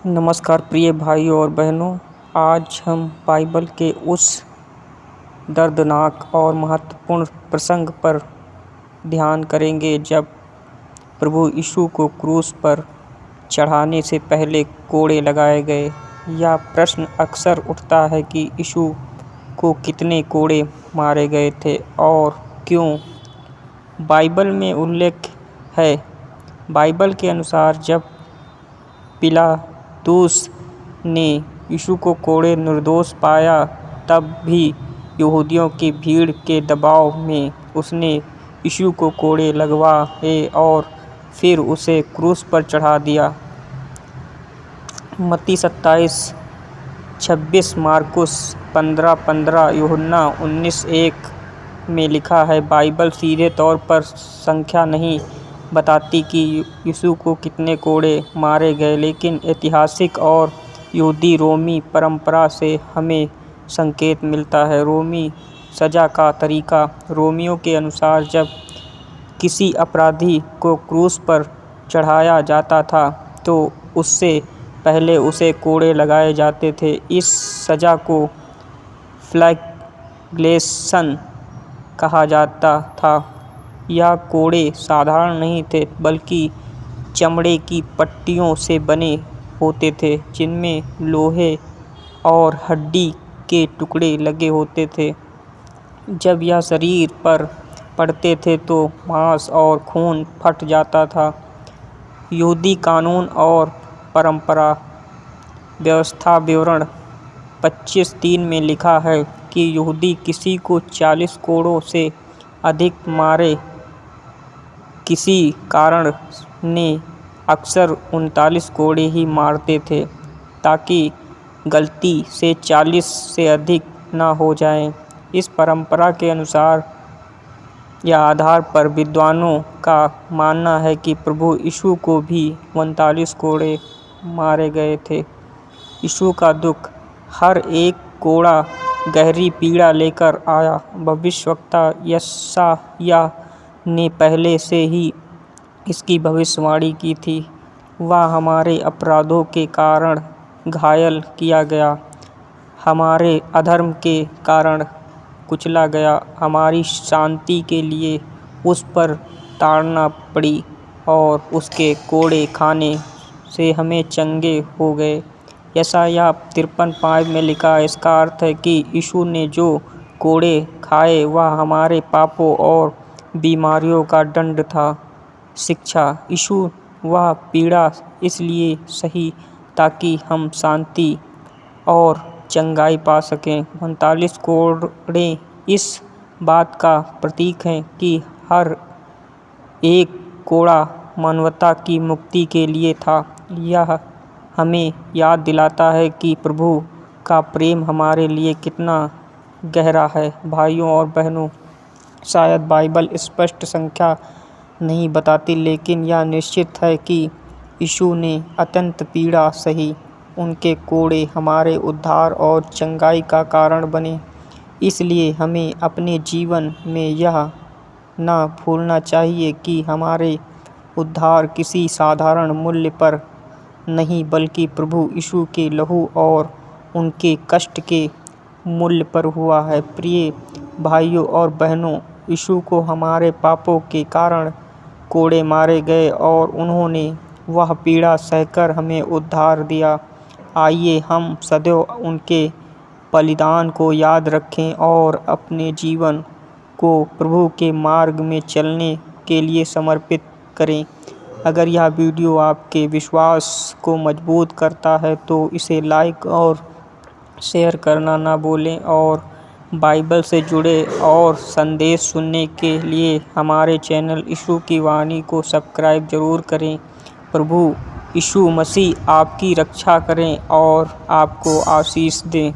नमस्कार प्रिय भाइयों और बहनों। आज हम बाइबल के उस दर्दनाक और महत्वपूर्ण प्रसंग पर ध्यान करेंगे जब प्रभु यीशु को क्रूस पर चढ़ाने से पहले कोड़े लगाए गए। यह प्रश्न अक्सर उठता है कि यीशु को कितने कोड़े मारे गए थे और क्यों। बाइबल में उल्लेख है। बाइबल के अनुसार जब पिलातुस ने यीशु को कोड़े निर्दोष पाया, तब भी यहूदियों की भीड़ के दबाव में उसने यीशु को कोड़े लगवाए और फिर उसे क्रूस पर चढ़ा दिया। मत्ती 27:26, मार्कुस 15:15, यूहन्ना 19:1 में लिखा है। बाइबल सीधे तौर पर संख्या नहीं बताती कि यीशु को कितने कोड़े मारे गए, लेकिन ऐतिहासिक और यहूदी रोमी परंपरा से हमें संकेत मिलता है। रोमी सजा का तरीका। रोमियों के अनुसार जब किसी अपराधी को क्रूस पर चढ़ाया जाता था तो उससे पहले उसे कोड़े लगाए जाते थे। इस सजा को फ्लैगेलेशन कहा जाता था। यह कोड़े साधारण नहीं थे, बल्कि चमड़े की पट्टियों से बने होते थे, जिनमें लोहे और हड्डी के टुकड़े लगे होते थे। जब यह शरीर पर पड़ते थे तो मांस और खून फट जाता था। यहूदी कानून और परंपरा व्यवस्था विवरण 25:3 में लिखा है कि यहूदी किसी को 40 कोड़ों से अधिक मारे किसी कारण ने अक्सर 39 कोड़े ही मारते थे, ताकि गलती से 40 से अधिक न हो जाएं। इस परंपरा के अनुसार या आधार पर विद्वानों का मानना है कि प्रभु यीशु को भी 39 कोड़े मारे गए थे। यीशु का दुख। हर एक कोड़ा गहरी पीड़ा लेकर आया। भविष्यवक्ता यशायाह ने पहले से ही इसकी भविष्यवाणी की थी। वह हमारे अपराधों के कारण घायल किया गया, हमारे अधर्म के कारण कुचला गया। हमारी शांति के लिए उस पर ताड़ना पड़ी और उसके कोड़े खाने से हमें चंगे हो गए। यशायाह 53:5 में लिखा है। इसका अर्थ है कि यीशु ने जो कोड़े खाए वह हमारे पापों और बीमारियों का दंड था। शिक्षा। यीशु वह पीड़ा इसलिए सही ताकि हम शांति और चंगाई पा सकें। 39 कोड़े इस बात का प्रतीक हैं कि हर एक कोड़ा मानवता की मुक्ति के लिए था। यह हमें याद दिलाता है कि प्रभु का प्रेम हमारे लिए कितना गहरा है। भाइयों और बहनों, शायद बाइबल स्पष्ट संख्या नहीं बताती, लेकिन यह निश्चित है कि यीशु ने अत्यंत पीड़ा सही। उनके कोड़े हमारे उद्धार और चंगाई का कारण बने। इसलिए हमें अपने जीवन में यह न भूलना चाहिए कि हमारे उद्धार किसी साधारण मूल्य पर नहीं, बल्कि प्रभु यीशु के लहू और उनके कष्ट के मूल्य पर हुआ है। प्रिय भाइयों और बहनों, यीशु को हमारे पापों के कारण कोड़े मारे गए और उन्होंने वह पीड़ा सहकर हमें उद्धार दिया। आइए हम सदैव उनके बलिदान को याद रखें और अपने जीवन को प्रभु के मार्ग में चलने के लिए समर्पित करें। अगर यह वीडियो आपके विश्वास को मजबूत करता है तो इसे लाइक और शेयर करना ना भूलें, और बाइबल से जुड़े और संदेश सुनने के लिए हमारे चैनल यीशु की वाणी को सब्सक्राइब जरूर करें। प्रभु यीशु मसीह आपकी रक्षा करें और आपको आशीष दें।